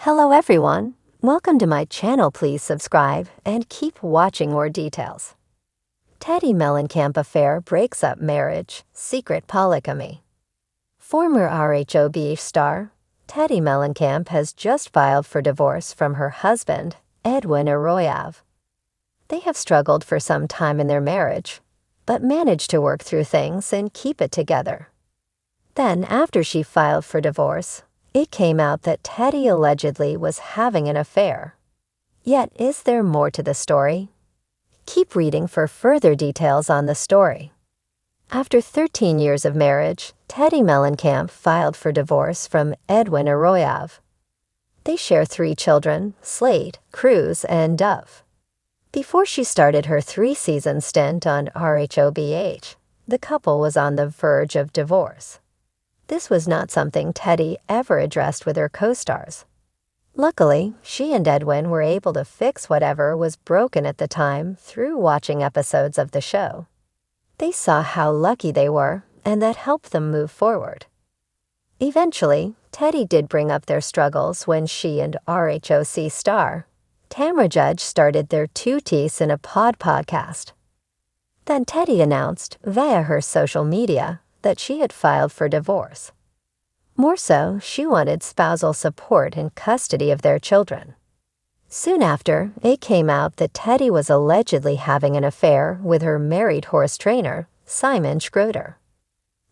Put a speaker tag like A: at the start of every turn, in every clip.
A: Hello everyone, welcome to my channel. Please subscribe and keep watching more details. Teddi Mellencamp affair breaks up marriage, secret polygamy. Former RHOB star, Teddi Mellencamp has just filed for divorce from her husband, Edwin Arroyav. They have struggled for some time in their marriage, but managed to work through things and keep it together. Then, after she filed for divorce, it came out that Teddi allegedly was having an affair. Yet, is there more to the story? Keep reading for further details on the story. After 13 years of marriage, Teddi Mellencamp filed for divorce from Edwin Arroyav. They share 3 children, Slade, Cruz, and Dove. Before she started her 3-season stint on RHOBH, the couple was on the verge of divorce. This was not something Teddi ever addressed with her co-stars. Luckily, she and Edwin were able to fix whatever was broken at the time through watching episodes of the show. They saw how lucky they were, and that helped them move forward. Eventually, Teddi did bring up their struggles when she and RHOC star, Tamra Judge, started their Two Teeths in a Pod podcast. Then Teddi announced, via her social media, that she had filed for divorce. More so, she wanted spousal support and custody of their children. Soon after, it came out that Teddi was allegedly having an affair with her married horse trainer, Simon Schroeder.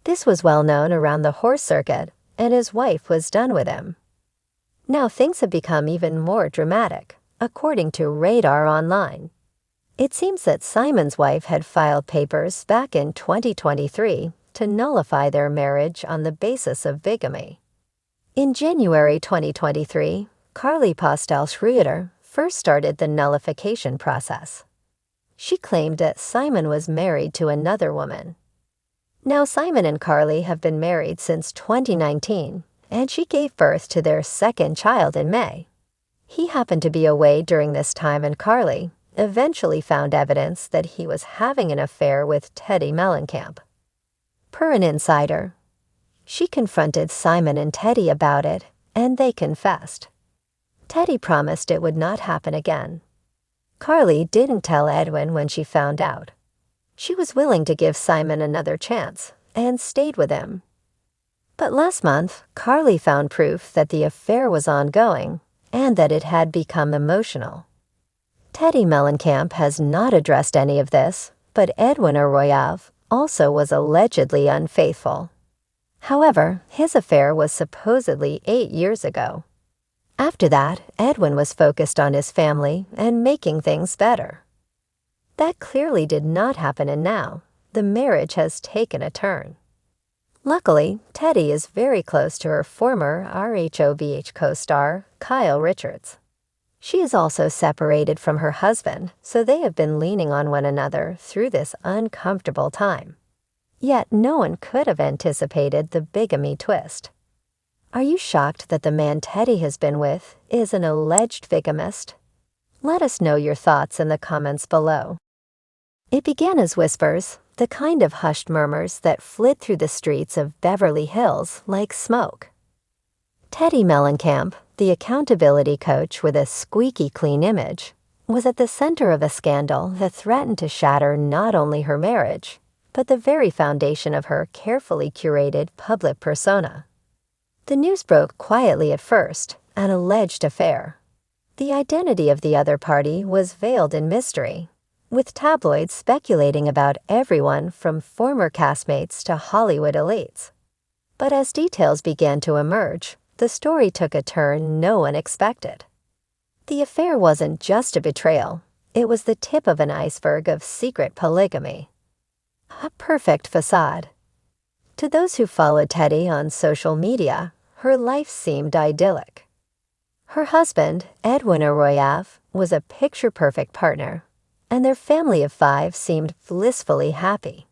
A: This was well known around the horse circuit, and his wife was done with him. Now things have become even more dramatic, according to Radar Online. It seems that Simon's wife had filed papers back in 2023 to nullify their marriage on the basis of bigamy. In January 2023, Carly Postel Schroeder first started the nullification process. She claimed that Simon was married to another woman. Now Simon and Carly have been married since 2019, and she gave birth to their 2nd child in May. He happened to be away during this time, and Carly eventually found evidence that he was having an affair with Teddi Mellencamp. Per an insider, she confronted Simon and Teddi about it, and they confessed. Teddi promised it would not happen again. Carly didn't tell Edwin when she found out. She was willing to give Simon another chance, and stayed with him. But last month, Carly found proof that the affair was ongoing, and that it had become emotional. Teddi Mellencamp has not addressed any of this, but Edwin Arroyav also was allegedly unfaithful. However, his affair was supposedly 8 years ago. After that, Edwin was focused on his family and making things better. That clearly did not happen, and now the marriage has taken a turn. Luckily, Teddi is very close to her former RHOBH co-star, Kyle Richards. She is also separated from her husband, so they have been leaning on one another through this uncomfortable time. Yet no one could have anticipated the bigamy twist. Are you shocked that the man Teddi has been with is an alleged bigamist? Let us know your thoughts in the comments below. It began as whispers, the kind of hushed murmurs that flit through the streets of Beverly Hills like smoke. Teddi Mellencamp, the accountability coach with a squeaky clean image, was at the center of a scandal that threatened to shatter not only her marriage, but the very foundation of her carefully curated public persona. The news broke quietly at first, an alleged affair. The identity of the other party was veiled in mystery, with tabloids speculating about everyone from former castmates to Hollywood elites. But as details began to emerge, the story took a turn no one expected. The affair wasn't just a betrayal, it was the tip of an iceberg of secret polygamy. A perfect facade. To those who followed Teddi on social media, her life seemed idyllic. Her husband, Edwin Arroyav, was a picture-perfect partner, and their family of 5 seemed blissfully happy.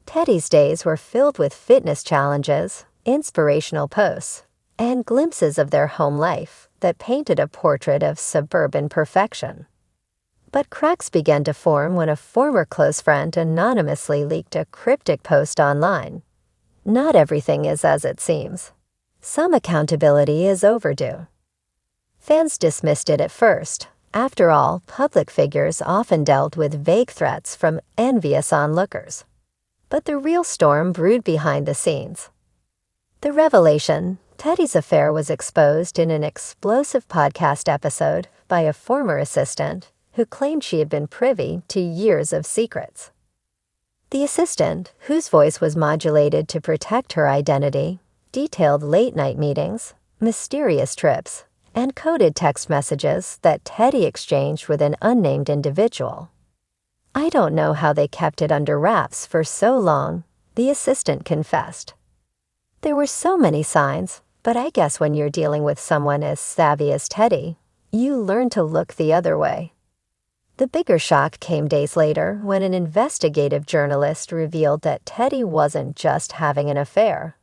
A: Teddi's days were filled with fitness challenges, inspirational posts, and glimpses of their home life that painted a portrait of suburban perfection. But cracks began to form when a former close friend anonymously leaked a cryptic post online. Not everything is as it seems. Some accountability is overdue. Fans dismissed it at first. After all, public figures often dealt with vague threats from envious onlookers. But the real storm brewed behind the scenes. The revelation: Teddi's affair was exposed in an explosive podcast episode by a former assistant who claimed she had been privy to years of secrets. The assistant, whose voice was modulated to protect her identity, detailed late-night meetings, mysterious trips, and coded text messages that Teddi exchanged with an unnamed individual. "I don't know how they kept it under wraps for so long," the assistant confessed. "There were so many signs, but I guess when you're dealing with someone as savvy as Teddi, you learn to look the other way." The bigger shock came days later when an investigative journalist revealed that Teddi wasn't just having an affair.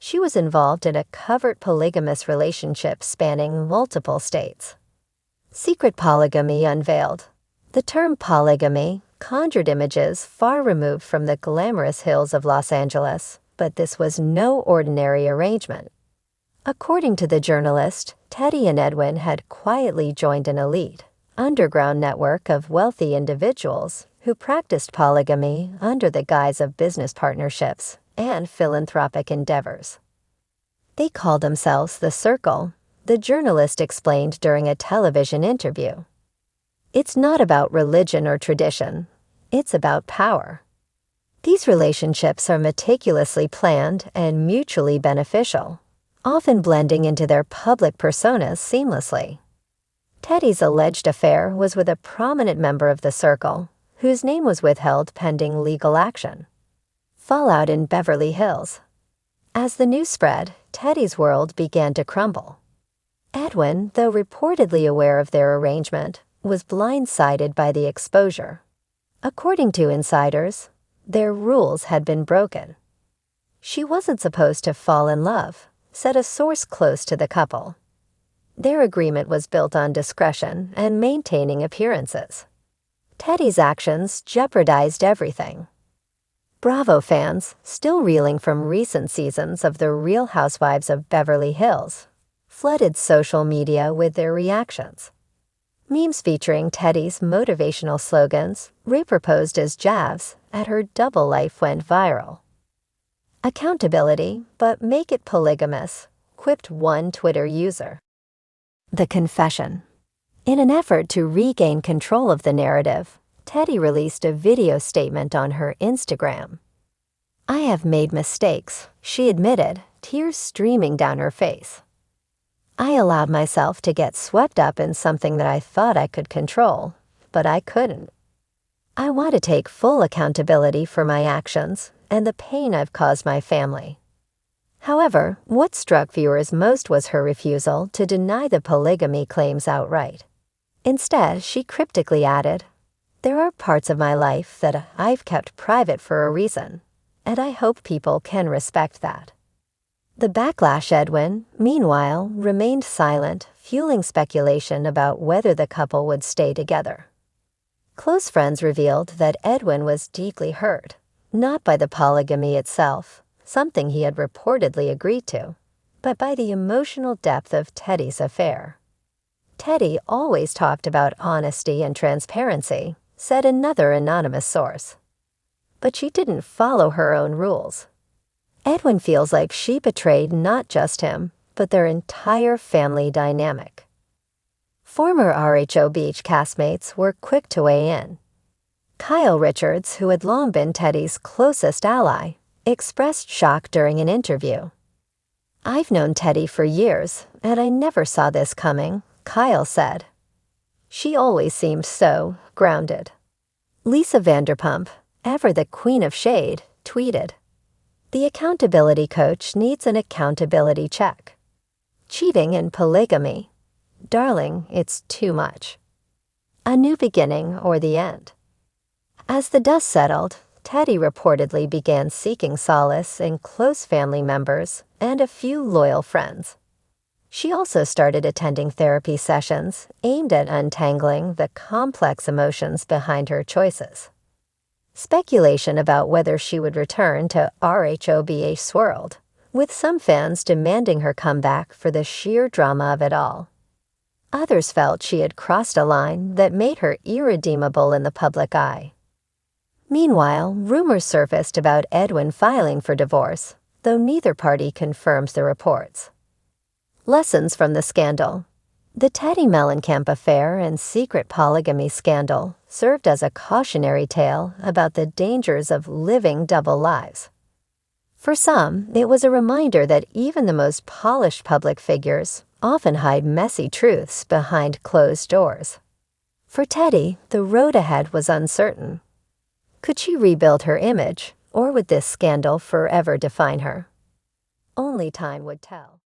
A: She was involved in a covert polygamous relationship spanning multiple states. Secret polygamy unveiled. The term polygamy conjured images far removed from the glamorous hills of Los Angeles, but this was no ordinary arrangement. According to the journalist, Teddi and Edwin had quietly joined an elite, underground network of wealthy individuals who practiced polygamy under the guise of business partnerships and philanthropic endeavors. They called themselves the Circle, the journalist explained during a television interview. "It's not about religion or tradition. It's about power. These relationships are meticulously planned and mutually beneficial, often blending into their public personas seamlessly." Teddi's alleged affair was with a prominent member of the Circle, whose name was withheld pending legal action. Fallout in Beverly Hills. As the news spread, Teddi's world began to crumble. Edwin, though reportedly aware of their arrangement, was blindsided by the exposure. According to insiders, their rules had been broken. "She wasn't supposed to fall in love," said a source close to the couple. Their agreement was built on discretion and maintaining appearances. Teddi's actions jeopardized everything. Bravo fans, still reeling from recent seasons of The Real Housewives of Beverly Hills, flooded social media with their reactions. Memes featuring Teddi's motivational slogans, reproposed as jabs at her double life, went viral. "Accountability, but make it polygamous," quipped one Twitter user. The confession. In an effort to regain control of the narrative, Teddi released a video statement on her Instagram. "I have made mistakes," she admitted, tears streaming down her face. "I allowed myself to get swept up in something that I thought I could control, but I couldn't. I want to take full accountability for my actions and the pain I've caused my family." However, what struck viewers most was her refusal to deny the polygamy claims outright. Instead, she cryptically added, "There are parts of my life that I've kept private for a reason, and I hope people can respect that." The backlash Edwin, meanwhile, remained silent, fueling speculation about whether the couple would stay together. Close friends revealed that Edwin was deeply hurt, not by the polygamy itself, something he had reportedly agreed to, but by the emotional depth of Teddi's affair. "Teddi always talked about honesty and transparency," said another anonymous source. "But she didn't follow her own rules. Edwin feels like she betrayed not just him, but their entire family dynamic." Former RHO Beach castmates were quick to weigh in. Kyle Richards, who had long been Teddi's closest ally, expressed shock during an interview. "I've known Teddi for years, and I never saw this coming," Kyle said. "She always seemed so grounded." Lisa Vanderpump, ever the queen of shade, tweeted, "The accountability coach needs an accountability check. Cheating and polygamy. Darling, it's too much. A new beginning or the end." As the dust settled, Teddi reportedly began seeking solace in close family members and a few loyal friends. She also started attending therapy sessions aimed at untangling the complex emotions behind her choices. Speculation about whether she would return to RHOBH swirled, with some fans demanding her comeback for the sheer drama of it all. Others felt she had crossed a line that made her irredeemable in the public eye. Meanwhile, rumors surfaced about Edwin filing for divorce, though neither party confirmed the reports. Lessons from the scandal. The Teddi Mellencamp affair and secret polygamy scandal served as a cautionary tale about the dangers of living double lives. For some, it was a reminder that even the most polished public figures often hide messy truths behind closed doors. For Teddi, the road ahead was uncertain. Could she rebuild her image, or would this scandal forever define her? Only time would tell.